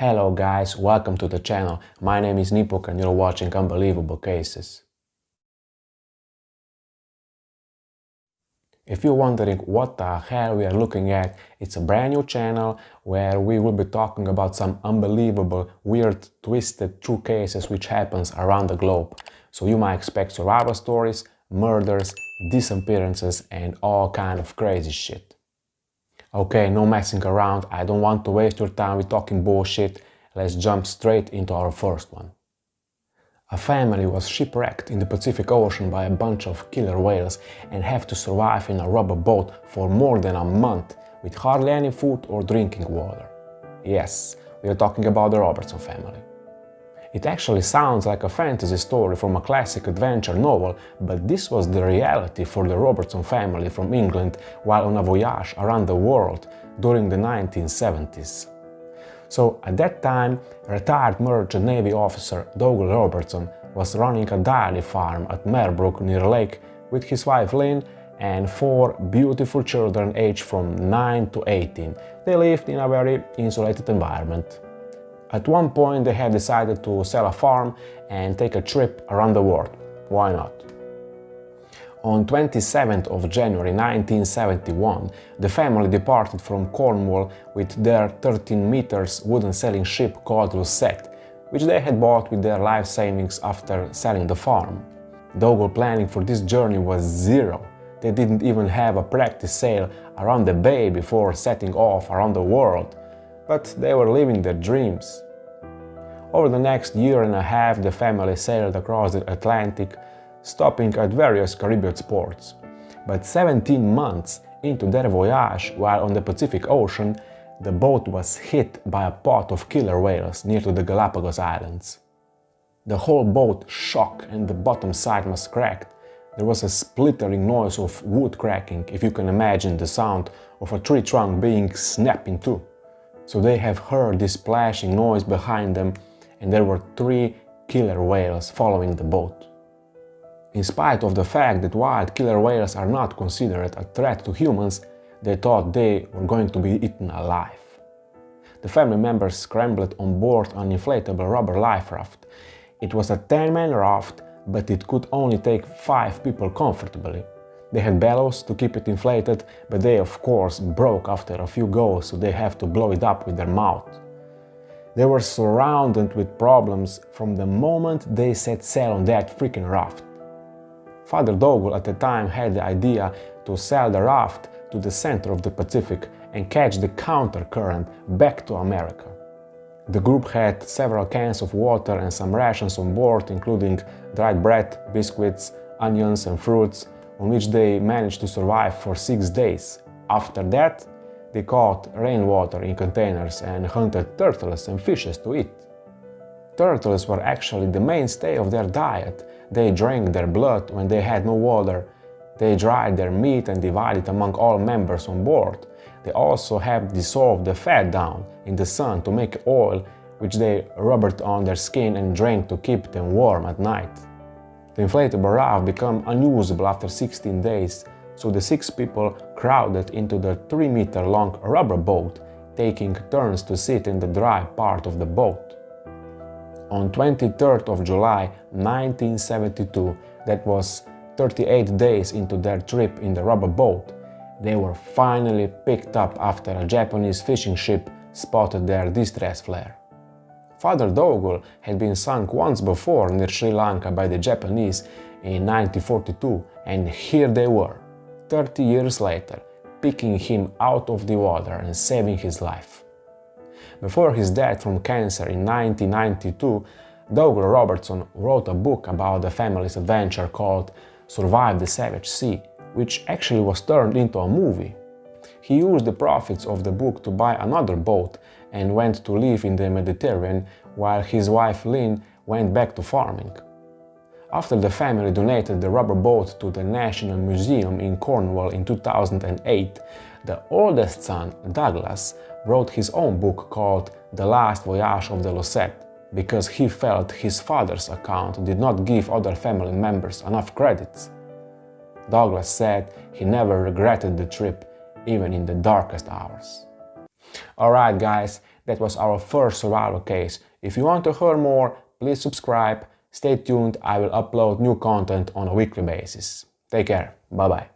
Hello guys, welcome to the channel. My name is Nipok and you're watching Unbelievable Cases. If you're wondering what the hell we are looking at, it's a brand new channel where we will be talking about some unbelievable, weird, twisted, true cases which happens around the globe. So you might expect survival stories, murders, disappearances and all kind of crazy shit. Okay, no messing around, I don't want to waste your time with talking bullshit. Let's jump straight into our first one. A family was shipwrecked in the Pacific Ocean by a bunch of killer whales and have to survive in a rubber boat for more than a month with hardly any food or drinking water. Yes, we are talking about the Robertson family. It actually sounds like a fantasy story from a classic adventure novel, but this was the reality for the Robertson family from England while on a voyage around the world during the 1970s. So at that time, retired merchant navy officer Douglas Robertson was running a dairy farm at Merbrook near the lake with his wife Lynn and 4 beautiful children aged from 9 to 18. They lived in a very insulated environment. At one point they had decided to sell a farm and take a trip around the world. Why not? On 27th of January 1971, the family departed from Cornwall with their 13 meters wooden sailing ship called Robertson, which they had bought with their life savings after selling the farm. Though planning for this journey was zero. They didn't even have a practice sail around the bay before setting off around the world. But they were living their dreams. Over the next year and a half, the family sailed across the Atlantic, stopping at various Caribbean ports. But 17 months into their voyage, while on the Pacific Ocean, the boat was hit by a pod of killer whales near to the Galapagos Islands. The whole boat shook and the bottom side was cracked. There was a splittering noise of wood cracking, if you can imagine the sound of a tree trunk being snapped in two. So they have heard this splashing noise behind them, and there were 3 killer whales following the boat. In spite of the fact that wild killer whales are not considered a threat to humans, they thought they were going to be eaten alive. The family members scrambled on board an inflatable rubber life raft. It was a 10-man raft, but it could only take 5 people comfortably. They had bellows to keep it inflated, but they of course broke after a few goes, so they have to blow it up with their mouth. They were surrounded with problems from the moment they set sail on that freaking raft. Father Douglas at the time had the idea to sail the raft to the center of the Pacific and catch the counter current back to America. The group had several cans of water and some rations on board, including dried bread, biscuits, onions and fruits, on which they managed to survive for 6 days. After that, they caught rainwater in containers and hunted turtles and fishes to eat. Turtles were actually the mainstay of their diet. They drank their blood when they had no water. They dried their meat and divided it among all members on board. They also have dissolved the fat down in the sun to make oil, which they rubbed on their skin and drank to keep them warm at night. The inflatable raft became unusable after 16 days, so the 6 people crowded into the 3-meter-long rubber boat, taking turns to sit in the dry part of the boat. On 23rd of July 1972, that was 38 days into their trip in the rubber boat, they were finally picked up after a Japanese fishing ship spotted their distress flare. Father Douglas had been sunk once before near Sri Lanka by the Japanese in 1942, and here they were, 30 years later, picking him out of the water and saving his life. Before his death from cancer in 1992, Douglas Robertson wrote a book about the family's adventure called Survive the Savage Sea, which actually was turned into a movie. He used the profits of the book to buy another boat and went to live in the Mediterranean, while his wife Lynn went back to farming. After the family donated the rubber boat to the National Museum in Cornwall in 2008, the oldest son, Douglas, wrote his own book called The Last Voyage of the Robertson, because he felt his father's account did not give other family members enough credits. Douglas said he never regretted the trip, even in the darkest hours. Alright guys, That was our first survival case. If you want to hear more, please subscribe. Stay tuned, I will upload new content on a weekly basis. Take care, bye bye.